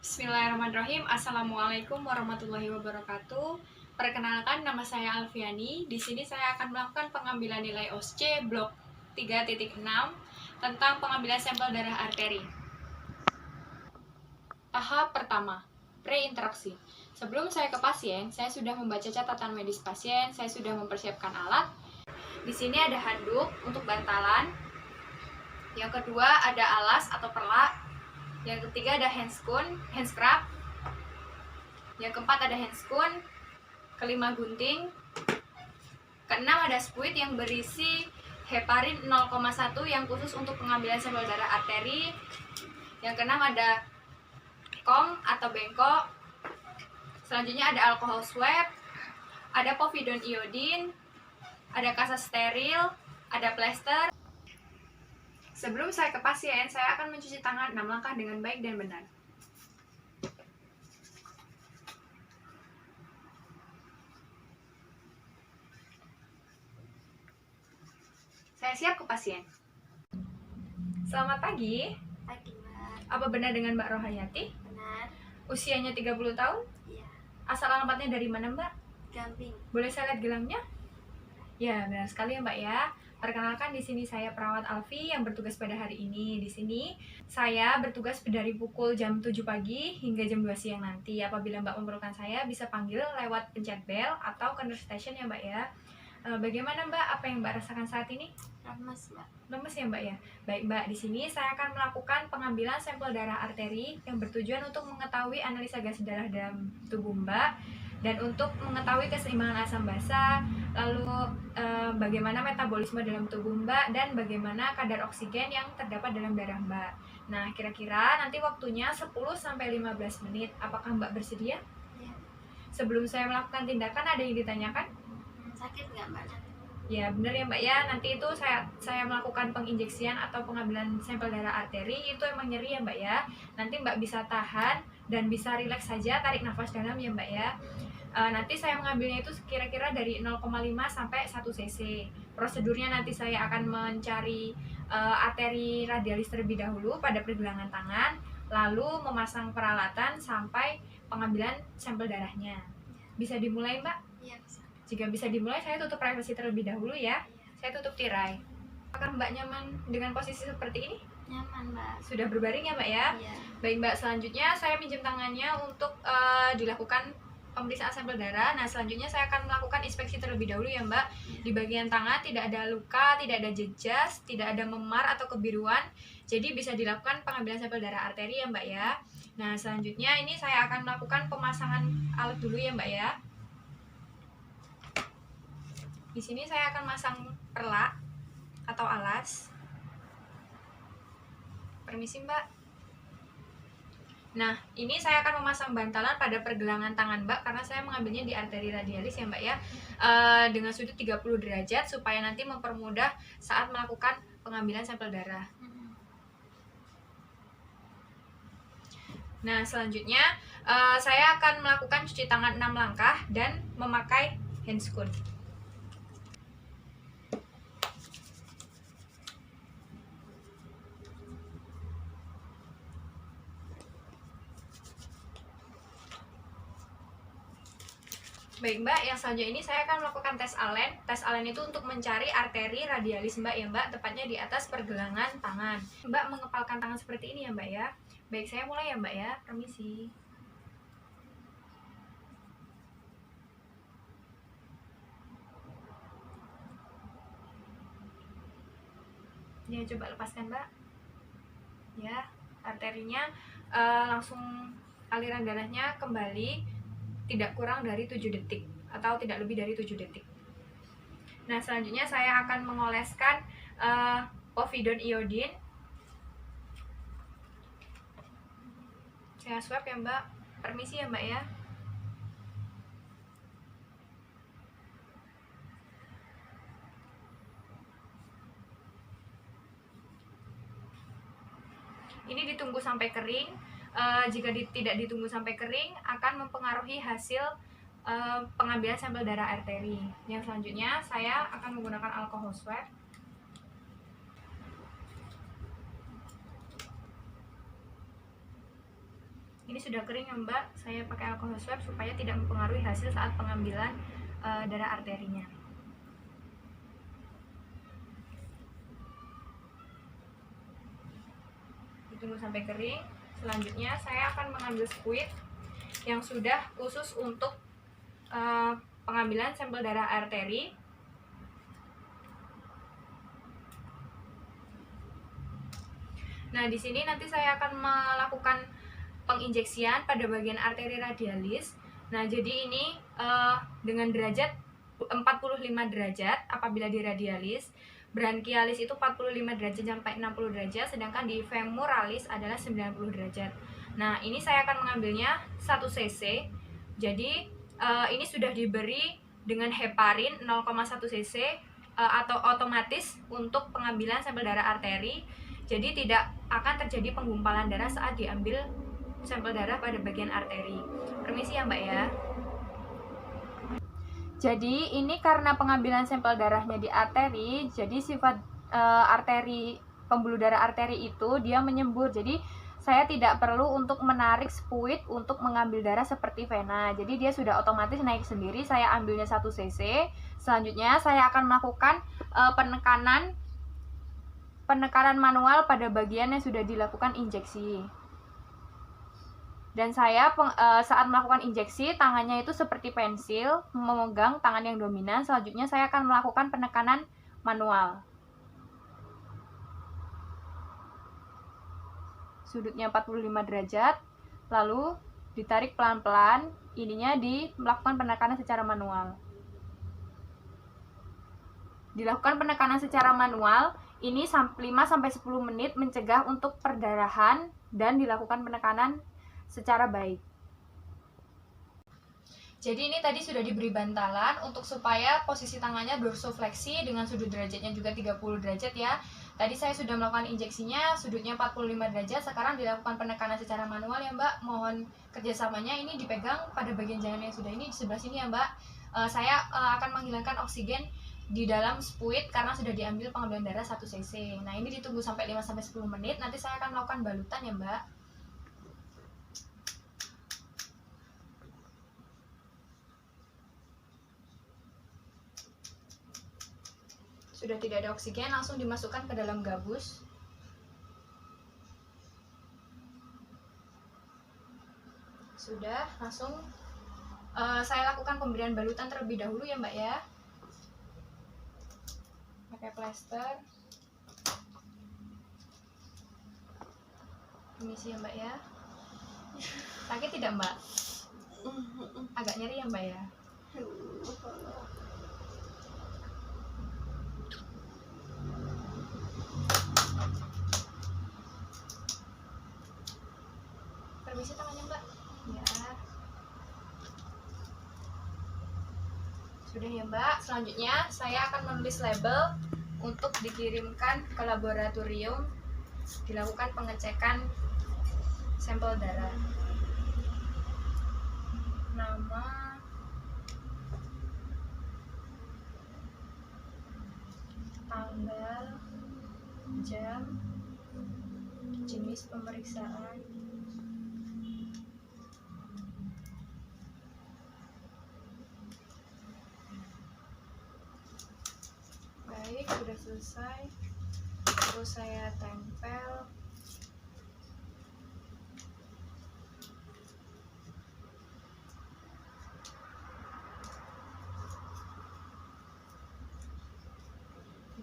Bismillahirrahmanirrahim. Assalamualaikum warahmatullahi wabarakatuh. Perkenalkan, nama saya Alfiani. Di sini saya akan melakukan pengambilan nilai OSCE blok 3.6 tentang pengambilan sampel darah arteri. Tahap pertama, pre-interaksi. Sebelum saya ke pasien, saya sudah membaca catatan medis pasien, saya sudah mempersiapkan alat. Di sini ada handuk untuk bantalan. Yang kedua ada alas atau perlak. Yang ketiga ada hand scrub. Yang keempat ada handscoon. Kelima gunting. Keenam ada spuit yang berisi heparin 0,1 yang khusus untuk pengambilan sampel darah arteri. Yang keenam ada kong atau bengkok. Selanjutnya ada alkohol swab, ada povidone iodine, ada kasa steril, ada plester. Sebelum saya ke pasien, saya akan mencuci tangan 6 langkah dengan baik dan benar. Saya siap ke pasien. Selamat pagi. Pagi, Mbak. Apa benar dengan Mbak Rohayati? Benar? Usianya 30 tahun? Iya. Asal alamatnya dari mana, Mbak? Gamping. Boleh saya lihat gelangnya? Ya, benar sekali ya, Mbak ya. Perkenalkan, di sini saya perawat Alfi yang bertugas pada hari ini. Di sini saya bertugas dari pukul jam 7 pagi hingga jam 2 siang nanti. Apabila Mbak memerlukan saya, bisa panggil lewat pencet bel atau ke nurse station ya, Mbak ya. Bagaimana Mbak? Apa yang Mbak rasakan saat ini? Lemes, Mbak. Lemes ya, Mbak ya. Baik, Mbak. Di sini saya akan melakukan pengambilan sampel darah arteri yang bertujuan untuk mengetahui analisa gas darah dalam tubuh Mbak dan untuk mengetahui keseimbangan asam basa, lalu bagaimana metabolisme dalam tubuh Mbak dan bagaimana kadar oksigen yang terdapat dalam darah Mbak. Nah, kira-kira nanti waktunya 10-15 menit. Apakah Mbak bersedia? Iya. Sebelum saya melakukan tindakan, ada yang ditanyakan? Sakit nggak, Mbak? Ya, benar ya, Mbak ya. Nanti itu saya melakukan penginjeksian atau pengambilan sampel darah arteri, itu emang nyeri ya, Mbak ya. Nanti Mbak bisa tahan dan bisa rileks saja, tarik nafas dalam ya, Mbak ya. Nanti saya mengambilnya itu kira-kira dari 0,5 sampai 1 cc. Prosedurnya nanti saya akan mencari arteri radialis terlebih dahulu pada pergelangan tangan, lalu memasang peralatan sampai pengambilan sampel darahnya. Bisa dimulai, Mbak? Iya, bisa. Jika bisa dimulai, saya tutup privasi terlebih dahulu ya. Saya tutup tirai. Apakah Mbak nyaman dengan posisi seperti ini? Nyaman, Mbak. Sudah berbaring ya, Mbak ya? Iya. Baik, Mbak. Selanjutnya saya minjem tangannya untuk dilakukan pemeriksaan sampel darah. Nah, selanjutnya saya akan melakukan inspeksi terlebih dahulu ya, Mbak. Di bagian tangan tidak ada luka, tidak ada jejas, tidak ada memar atau kebiruan. Jadi bisa dilakukan pengambilan sampel darah arteri ya, Mbak ya. Nah, selanjutnya ini saya akan melakukan pemasangan alat dulu ya, Mbak ya. Di sini saya akan masang perlak atau alas. Permisi, Mbak. Nah, ini saya akan memasang bantalan pada pergelangan tangan Mbak karena saya mengambilnya di arteri radialis ya, Mbak ya. Dengan sudut 30 derajat supaya nanti mempermudah saat melakukan pengambilan sampel darah. Nah, selanjutnya saya akan melakukan cuci tangan 6 langkah dan memakai handscoon. Baik, Mbak, yang selanjutnya ini saya akan melakukan tes Allen. Tes Allen itu untuk mencari arteri radialis Mbak ya, Mbak, tepatnya di atas pergelangan tangan. Mbak mengepalkan tangan seperti ini ya, Mbak ya. Baik, saya mulai ya, Mbak ya. Permisi. Ya, coba lepaskan, Mbak. Ya, arterinya langsung aliran darahnya kembali tidak kurang dari 7 detik atau tidak lebih dari 7 detik. Nah, selanjutnya saya akan mengoleskan povidone iodine. Saya swab ya, Mbak. Permisi ya, Mbak ya. Ini ditunggu sampai kering. Jika tidak ditunggu sampai kering akan mempengaruhi hasil pengambilan sampel darah arteri. Yang selanjutnya saya akan menggunakan alkohol swab. Ini Ini sudah kering ya Mbak, saya pakai alkohol swab supaya tidak mempengaruhi hasil saat pengambilan darah arterinya. Ditunggu sampai kering. Selanjutnya saya akan mengambil squid yang sudah khusus untuk pengambilan sampel darah arteri. Nah, di sini nanti saya akan melakukan penginjeksian pada bagian arteri radialis. Nah, jadi ini dengan derajat 45 derajat apabila di radialis, branchialis itu 45 derajat sampai 60 derajat, sedangkan di femoralis adalah 90 derajat. Nah, ini saya akan mengambilnya 1 cc. Jadi ini sudah diberi dengan heparin 0,1 cc atau otomatis untuk pengambilan sampel darah arteri. Jadi tidak akan terjadi penggumpalan darah saat diambil sampel darah pada bagian arteri. Permisi ya Mbak ya. Jadi ini karena pengambilan sampel darahnya di arteri, jadi sifat arteri, pembuluh darah arteri itu dia menyembur. Jadi saya tidak perlu untuk menarik spuit untuk mengambil darah seperti vena. Jadi dia sudah otomatis naik sendiri. Saya ambilnya 1 cc. Selanjutnya saya akan melakukan penekanan manual pada bagian yang sudah dilakukan injeksi. Dan saya saat melakukan injeksi, tangannya itu seperti pensil, memegang tangan yang dominan. Selanjutnya saya akan melakukan penekanan manual. Sudutnya 45 derajat, lalu ditarik pelan-pelan, ininya melakukan penekanan secara manual. Dilakukan penekanan secara manual, ini 5-10 menit mencegah untuk perdarahan dan dilakukan penekanan secara baik. Jadi ini tadi sudah diberi bantalan untuk supaya posisi tangannya dorsofleksi dengan sudut derajatnya juga 30 derajat ya. Tadi saya sudah melakukan injeksinya, sudutnya 45 derajat. Sekarang dilakukan penekanan secara manual ya Mbak. Mohon kerjasamanya, ini dipegang pada bagian jangan yang sudah ini di sebelah sini ya Mbak. Saya akan menghilangkan oksigen di dalam spuit karena sudah diambil pengambilan darah 1 cc. Nah ini ditunggu sampai 5-10 menit. Nanti saya akan melakukan balutan ya Mbak. Sudah tidak ada oksigen, langsung dimasukkan ke dalam gabus. Sudah, langsung saya lakukan pemberian balutan terlebih dahulu ya Mbak ya. Pakai plester. Permisi ya Mbak ya. Sakit tidak Mbak? Agak nyeri ya Mbak ya. Permisi tangannya Mbak. Ya. Sudah ya Mbak. Selanjutnya saya akan menulis label untuk dikirimkan ke laboratorium, dilakukan pengecekan sampel darah. Nama, tanggal, jam, jenis pemeriksaan, baik, sudah selesai. Terus saya tempel.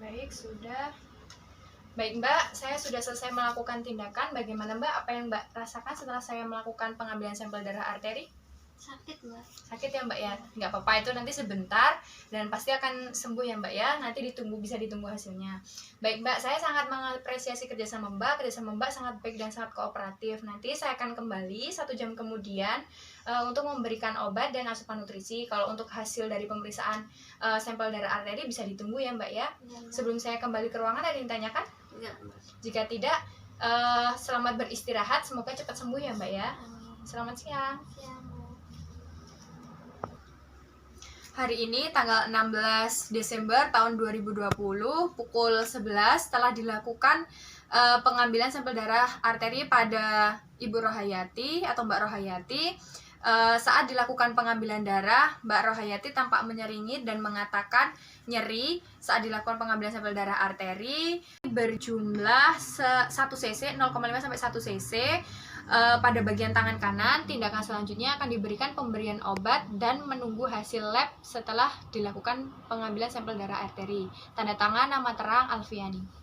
Baik, sudah. Baik Mbak, saya sudah selesai melakukan tindakan. Bagaimana Mbak? Apa yang Mbak rasakan setelah saya melakukan pengambilan sampel darah arteri? Sakit Mbak. Sakit ya Mbak ya? Nggak apa-apa, itu nanti sebentar dan pasti akan sembuh ya Mbak ya. Nanti bisa ditunggu hasilnya. Baik Mbak, saya sangat mengapresiasi kerjasama Mbak. Kerjasama Mbak sangat baik dan sangat kooperatif. Nanti saya akan kembali 1 jam kemudian untuk memberikan obat dan asupan nutrisi. Kalau untuk hasil dari pemeriksaan sampel darah arteri bisa ditunggu ya Mbak ya. Ya, Mbak. Sebelum saya kembali ke ruangan, ada yang ditanyakan? Enggak Mbak. Jika tidak, selamat beristirahat. Semoga cepat sembuh ya Mbak ya. Amin. Selamat siang. Siang Mbak. Hari ini tanggal 16 Desember tahun 2020 pukul 11 telah dilakukan pengambilan sampel darah arteri pada Ibu Rohayati atau Mbak Rohayati. Saat dilakukan pengambilan darah, Mbak Rohayati tampak menyeringit dan mengatakan nyeri saat dilakukan pengambilan sampel darah arteri berjumlah 1 cc, 0,5 sampai 1 cc pada bagian tangan kanan. Tindakan selanjutnya akan diberikan pemberian obat dan menunggu hasil lab setelah dilakukan pengambilan sampel darah arteri. Tanda tangan nama terang Alfiani.